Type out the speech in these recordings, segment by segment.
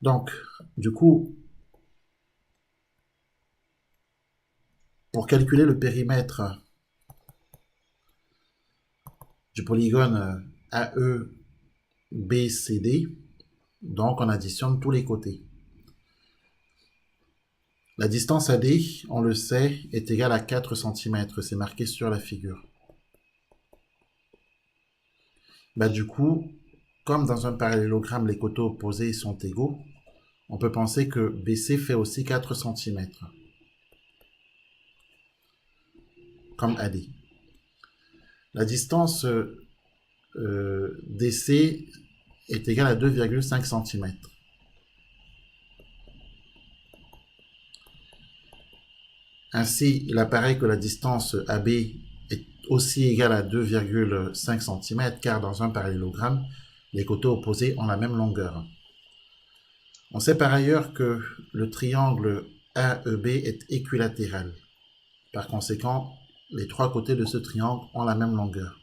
Donc, du coup, pour calculer le périmètre du polygone AEBCD, donc on additionne tous les côtés. La distance AD, on le sait, est égale à 4 cm. C'est marqué sur la figure. Du coup, comme dans un parallélogramme, les côtés opposés sont égaux, on peut penser que BC fait aussi 4 cm, comme AD. La distance DC est égale à 2,5 cm. Ainsi, il apparaît que la distance AB est aussi égale à 2,5 cm, car dans un parallélogramme, les côtés opposés ont la même longueur. On sait par ailleurs que le triangle AEB est équilatéral. Par conséquent, les trois côtés de ce triangle ont la même longueur.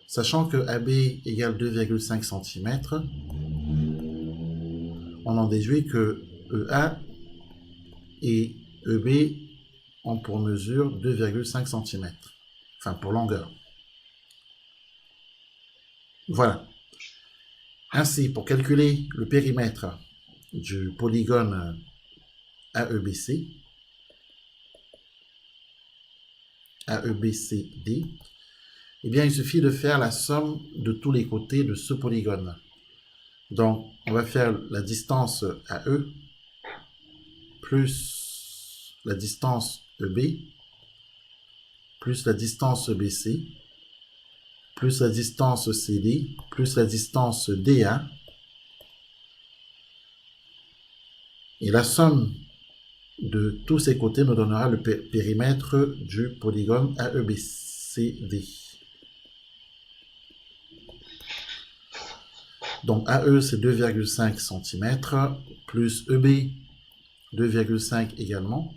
Sachant que AB égale 2,5 cm, on en déduit que EA et EB ont pour mesure 2,5 cm. Enfin, pour longueur. Voilà. Ainsi, pour calculer le périmètre du polygone AEBC, AEBCD, eh bien, il suffit de faire la somme de tous les côtés de ce polygone. Donc, on va faire la distance AE plus la distance EB plus la distance BC plus la distance CD plus la distance DA. Et la somme de tous ces côtés nous donnera le périmètre du polygone AEBCD. Donc AE c'est 2,5 cm plus EB 2,5 également,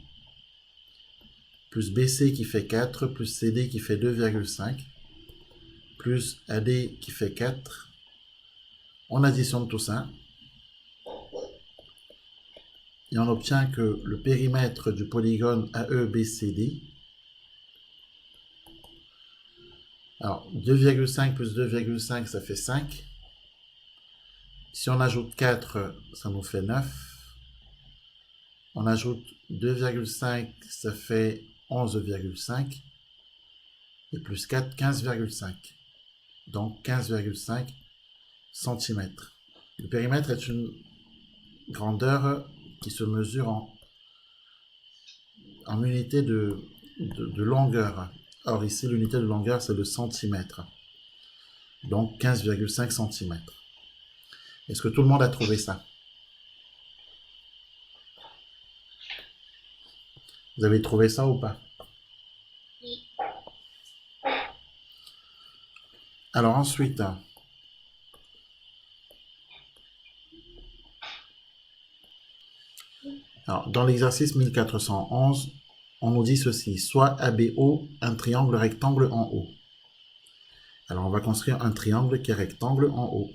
plus BC qui fait 4, plus CD qui fait 2,5, plus AD qui fait 4. On additionne tout ça et on obtient que le périmètre du polygone AEBCD, alors 2,5 plus 2,5 ça fait 5. Si on ajoute 4, ça nous fait 9. On ajoute 2,5, ça fait 11,5. Et plus 4, 15,5. Donc 15,5 cm. Le périmètre est une grandeur qui se mesure en unité de longueur. Or ici, l'unité de longueur, c'est le centimètre. Donc 15,5 cm. Est-ce que tout le monde a trouvé ça? Vous avez trouvé ça ou pas? Alors ensuite, dans l'exercice 1411, on nous dit ceci. Soit ABO, un triangle rectangle en haut. Alors on va construire un triangle qui est rectangle en haut.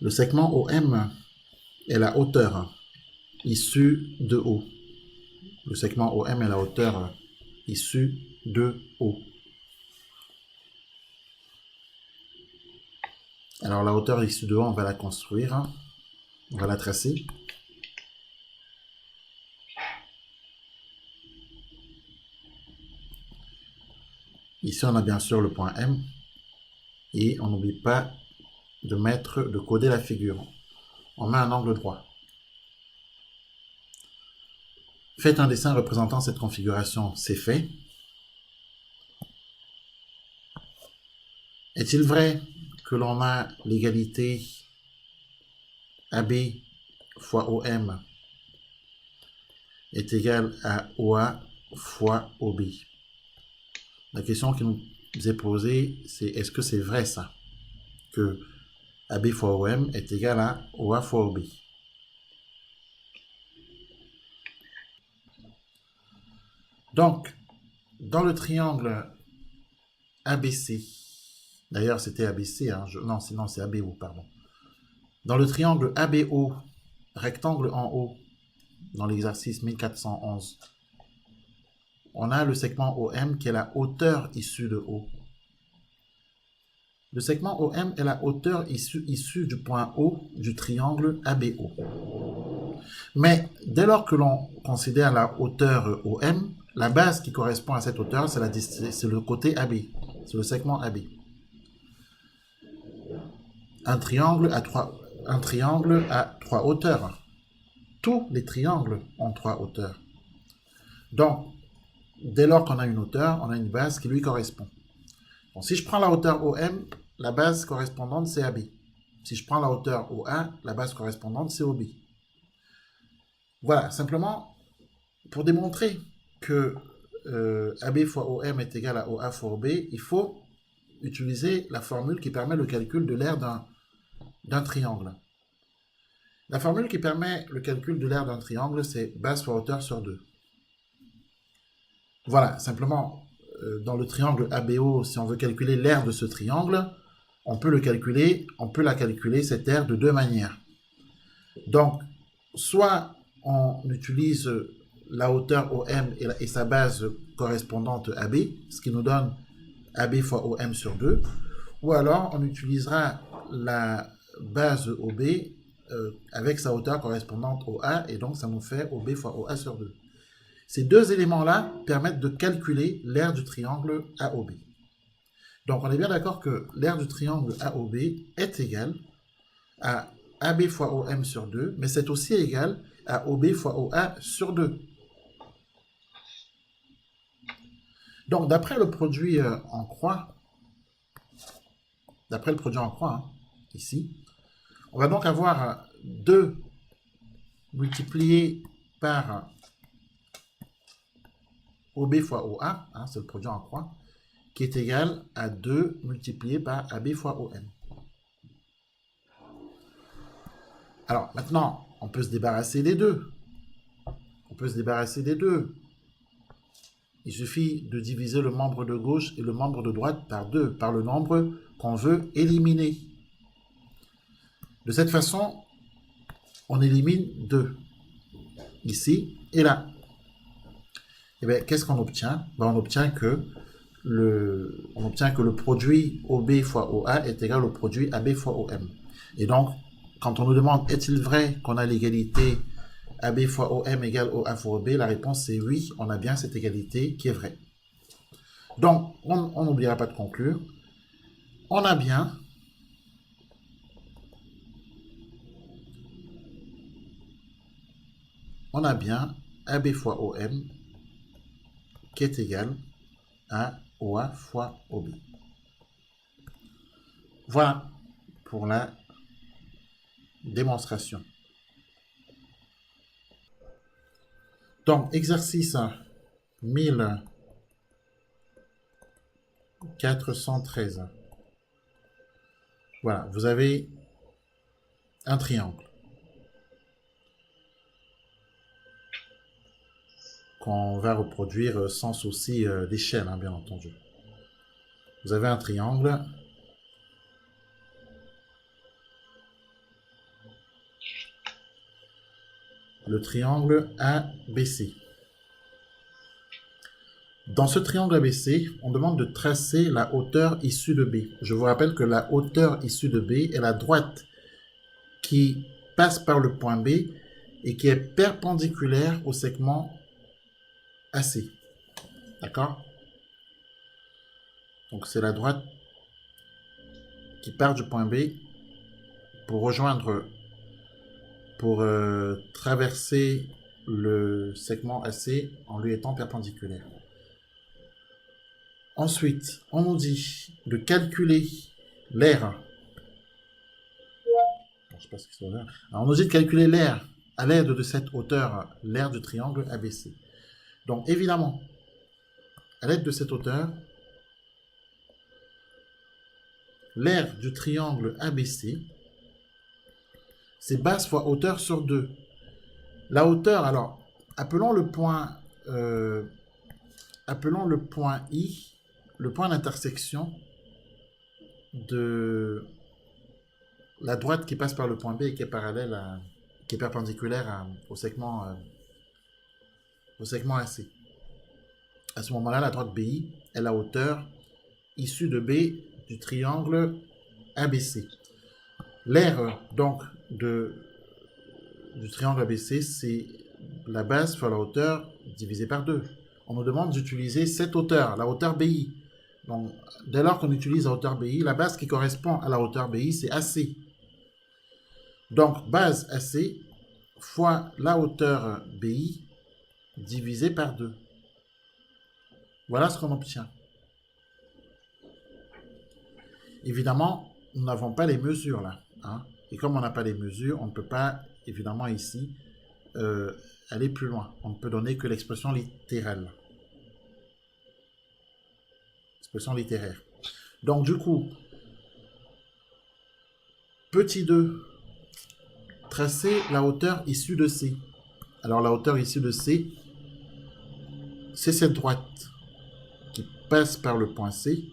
Le segment OM est la hauteur issue de haut. Le segment OM est la hauteur issue de haut. Alors la hauteur issue de haut, on va la construire. On va la tracer. Ici, on a bien sûr le point M. Et on n'oublie pas de coder la figure. On met un angle droit. Faites un dessin représentant cette configuration. C'est fait. Est-il vrai que l'on a l'égalité AB fois OM est égale à OA fois OB? La question qui nous est posée, c'est est-ce que c'est vrai ça? Que AB fois OM est égal à OA fois OB. Donc, dans le triangle ABC, d'ailleurs c'était ABC, hein, non c'est ABO, pardon. Dans le triangle ABO, rectangle en haut, dans l'exercice 1411, on a le segment OM qui est la hauteur issue de O. Le segment OM est la hauteur issue du point O du triangle ABO. Mais dès lors que l'on considère la hauteur OM, la base qui correspond à cette hauteur, c'est le côté AB, c'est le segment AB. Un triangle a trois hauteurs. Tous les triangles ont trois hauteurs. Donc, dès lors qu'on a une hauteur, on a une base qui lui correspond. Donc, si je prends la hauteur OM, la base correspondante c'est AB. Si je prends la hauteur OA, la base correspondante c'est OB. Voilà, simplement pour démontrer que AB fois OM est égal à OA fois OB, il faut utiliser la formule qui permet le calcul de l'aire d'un triangle. La formule qui permet le calcul de l'aire d'un triangle, c'est base fois hauteur sur 2. Voilà, simplement, dans le triangle ABO, si on veut calculer l'aire de ce triangle, on peut la calculer, cette aire, de deux manières. Donc, soit on utilise la hauteur OM et sa base correspondante AB, ce qui nous donne AB fois OM sur 2, ou alors on utilisera la base OB avec sa hauteur correspondante au A, et donc ça nous fait OB fois OA sur 2. Ces deux éléments-là permettent de calculer l'aire du triangle AOB. Donc on est bien d'accord que l'aire du triangle AOB est égale à AB fois OM sur 2, mais c'est aussi égal à OB fois OA sur 2. Donc d'après le produit en croix, ici, on va donc avoir 2 multiplié par OB fois OA, hein, c'est le produit en croix, qui est égal à 2 multiplié par AB fois OM. Alors maintenant, on peut se débarrasser des deux. Il suffit de diviser le membre de gauche et le membre de droite par 2, par le nombre qu'on veut éliminer. De cette façon, on élimine 2, ici et là. Et bien, qu'est-ce qu'on obtient? On obtient que le produit OB fois OA est égal au produit AB fois OM. Et donc, quand on nous demande est-il vrai qu'on a l'égalité AB fois OM égale OA fois OB, la réponse c'est oui, on a bien cette égalité qui est vraie. Donc, on n'oubliera pas de conclure. On a bien AB fois OM qui est égal à OA fois OB. Voilà pour la démonstration. Donc, exercice 1413. Voilà, vous avez un triangle qu'on va reproduire sans souci d'échelle, hein, bien entendu. Vous avez un triangle le triangle ABC. Dans ce triangle ABC, on demande de tracer la hauteur issue de B. Je vous rappelle que la hauteur issue de B est la droite qui passe par le point B et qui est perpendiculaire au segment AC. D'accord? Donc c'est la droite qui part du point B pour traverser le segment AC en lui étant perpendiculaire. Ensuite, on nous dit de calculer l'aire. On nous dit de calculer l'aire à l'aide de cette hauteur, l'aire du triangle ABC. Donc évidemment, à l'aide de cette hauteur, l'aire du triangle ABC C'est base fois hauteur sur 2. La hauteur, alors, appelons le point, I, le point d'intersection de la droite qui passe par le point B et qui est qui est perpendiculaire au segment AC. À ce moment-là, la droite BI est la hauteur issue de B du triangle ABC. L'aire donc du triangle ABC, c'est la base fois la hauteur divisée par 2. On nous demande d'utiliser cette hauteur, la hauteur BI. Donc, dès lors qu'on utilise la hauteur BI, la base qui correspond à la hauteur BI, c'est AC. Donc, base AC fois la hauteur BI divisée par 2. Voilà ce qu'on obtient. Évidemment, nous n'avons pas les mesures là. Hein? Et comme on n'a pas les mesures, on ne peut pas, évidemment, ici, aller plus loin. On ne peut donner que l'expression littérale. Expression littéraire. Donc, du coup, petit 2, tracer la hauteur issue de C. Alors, la hauteur issue de C, c'est cette droite qui passe par le point C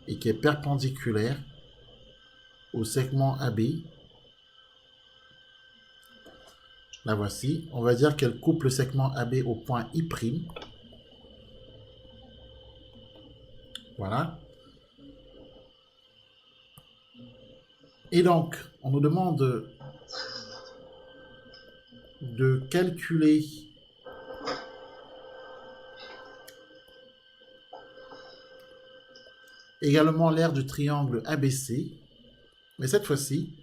et qui est perpendiculaire au segment AB. La voici. On va dire qu'elle coupe le segment AB au point I'. Voilà. Et donc, on nous demande de calculer également l'aire du triangle ABC, mais cette fois-ci,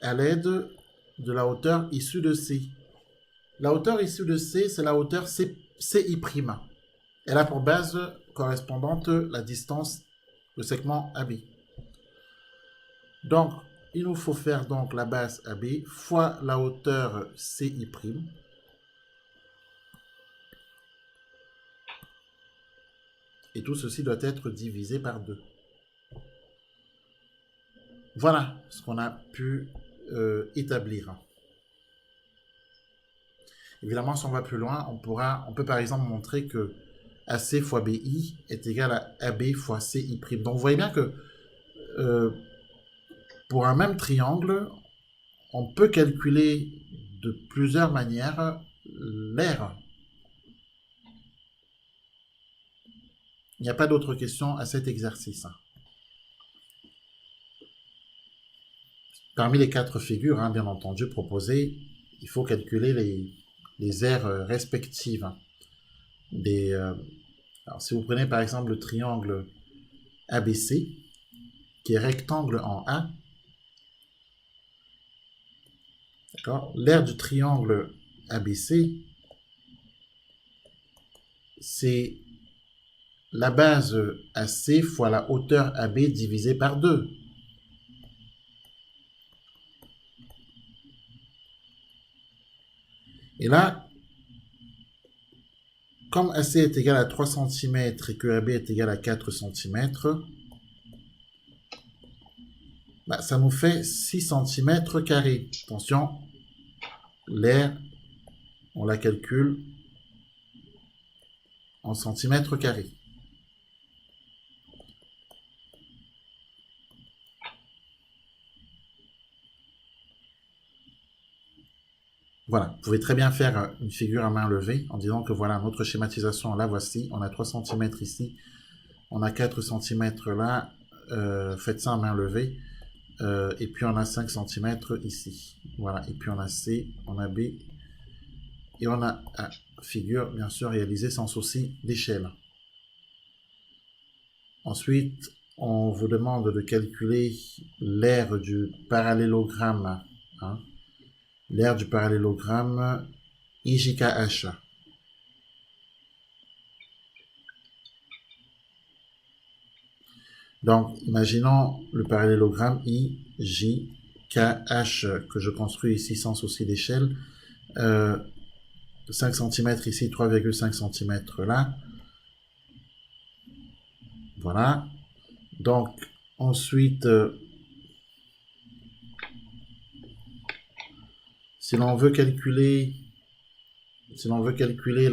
à l'aide de la hauteur issue de C. La hauteur issue de C, c'est la hauteur CI'. Elle a pour base correspondante la distance du segment AB. Donc, il nous faut faire donc la base AB fois la hauteur CI'. Et tout ceci doit être divisé par 2. Voilà ce qu'on a pu établir. Évidemment, si on va plus loin, on peut par exemple montrer que AC fois BI est égal à AB fois CI'. Donc, vous voyez bien que pour un même triangle, on peut calculer de plusieurs manières l'aire. Il n'y a pas d'autre question à cet exercice. Parmi les 4 figures, hein, bien entendu, proposées, il faut calculer les aires respectives. Alors, si vous prenez par exemple le triangle ABC, qui est rectangle en A, d'accord, l'aire du triangle ABC, c'est la base AC fois la hauteur AB divisée par 2. Et là, comme AC est égal à 3 cm et que AB est égal à 4 cm, bah, ça nous fait 6 cm carrés. Attention, l'aire, on la calcule en centimètres carrés. Voilà, vous pouvez très bien faire une figure à main levée en disant que voilà, notre schématisation, la voici. On a 3 cm ici, on a 4 cm là, faites ça à main levée. Et puis on a 5 cm ici. Voilà, et puis on a C, on a B, et on a A. Figure, bien sûr, réalisée sans souci d'échelle. Ensuite, on vous demande de calculer l'aire du parallélogramme. Hein, l'aire du parallélogramme IJKH. Donc, imaginons le parallélogramme IJKH que je construis ici sans souci d'échelle. 5 cm ici, 3,5 cm là. Voilà. Donc, ensuite, Si l'on veut calculer, si l'on veut calculer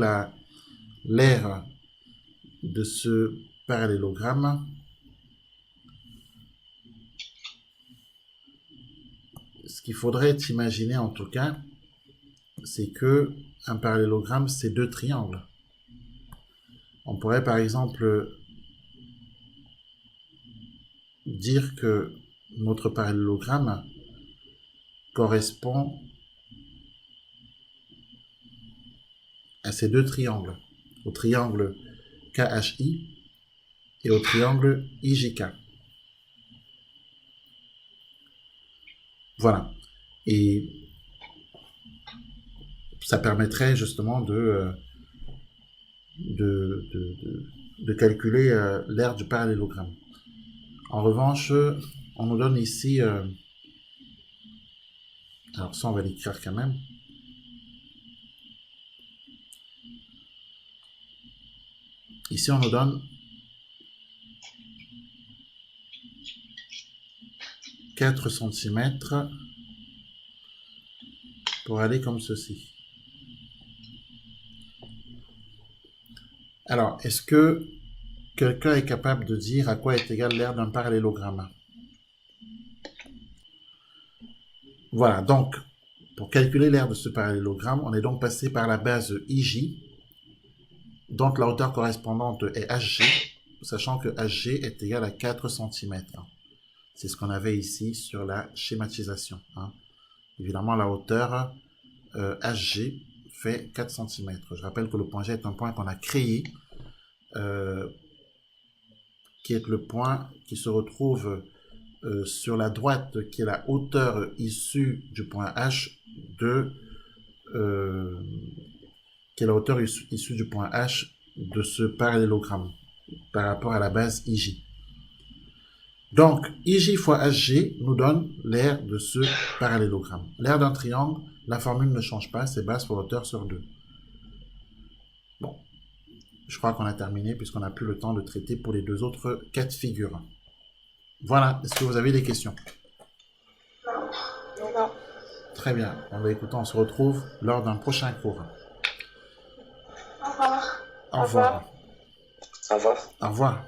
l'aire de ce parallélogramme, ce qu'il faudrait imaginer en tout cas, c'est que un parallélogramme, c'est deux triangles. On pourrait par exemple dire que notre parallélogramme correspond à ces deux triangles, au triangle KHI et au triangle IJK. Voilà. Et ça permettrait justement de calculer l'aire du parallélogramme. En revanche, on nous donne ici, alors ça on va l'écrire quand même, ici on nous donne 4 cm pour aller comme ceci. Alors, est-ce que quelqu'un est capable de dire à quoi est égale l'aire d'un parallélogramme? Voilà, donc, pour calculer l'aire de ce parallélogramme, on est donc passé par la base IJ, dont la hauteur correspondante est HG, sachant que HG est égal à 4 cm. C'est ce qu'on avait ici sur la schématisation. Évidemment, la hauteur HG fait 4 cm. Je rappelle que le point G est un point qu'on a créé, qui est le point qui se retrouve sur la droite, qui est la hauteur issue du point H qui est la hauteur issue du point H de ce parallélogramme par rapport à la base IJ. Donc, IJ fois HG nous donne l'aire de ce parallélogramme. L'aire d'un triangle, la formule ne change pas, c'est base fois hauteur sur 2. Bon, je crois qu'on a terminé puisqu'on n'a plus le temps de traiter pour les deux autres cas de figure. Voilà, est-ce que vous avez des questions? Non. Très bien, écoutez, on se retrouve lors d'un prochain cours. Au revoir. Au revoir. Au revoir. Au revoir.